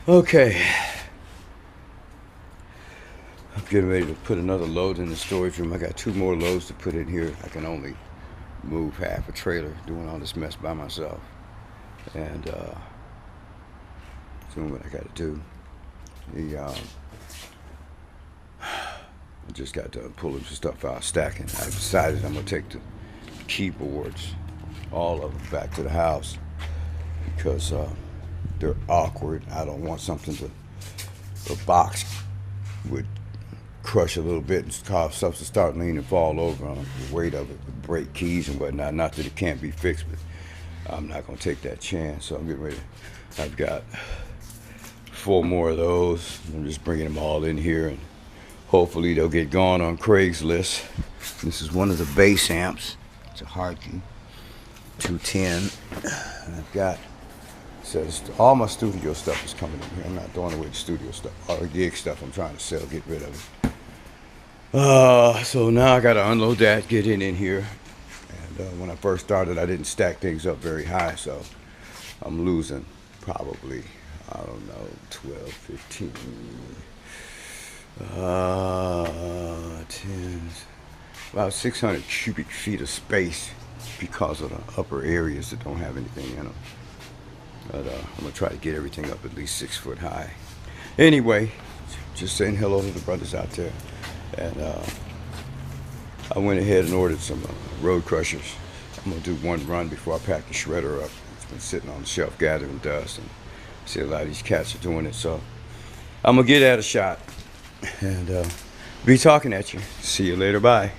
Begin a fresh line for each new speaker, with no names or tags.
Okay. I'm getting ready to put another load in the storage room. I got 2 more loads to put in here. I can only move half a trailer doing all this mess by myself. And doing what I gotta do. I just got done pulling some stuff out, stacking. I decided I'm gonna take the keyboards, all of them, back to the house because they're awkward. I don't want something to, a box would crush a little bit and cause stuff to start leaning and fall over on them. The weight of it would break keys and whatnot. Not that it can't be fixed, but I'm not gonna take that chance. So I'm getting ready. I've got 4 more of those. I'm just bringing them all in here and hopefully they'll get gone on Craigslist. This is one of the bass amps. It's a Harkey 210. And I've got, says all my studio stuff is coming in here. I'm not throwing away the studio stuff. All the gig stuff I'm trying to sell, get rid of it. So now I gotta unload that, get it in here. And when I first started, I didn't stack things up very high, so I'm losing probably, I don't know, 12, 15, 10, about 600 cubic feet of space because of the upper areas that don't have anything in them. But I'm gonna try to get everything up at least 6 foot high. Anyway, just saying hello to the brothers out there. And I went ahead and ordered some Road Crushers. I'm gonna do 1 run before I pack the shredder up. It's been sitting on the shelf gathering dust, and I see a lot of these cats are doing it. So I'm gonna get at a shot and be talking at you. See you later. Bye.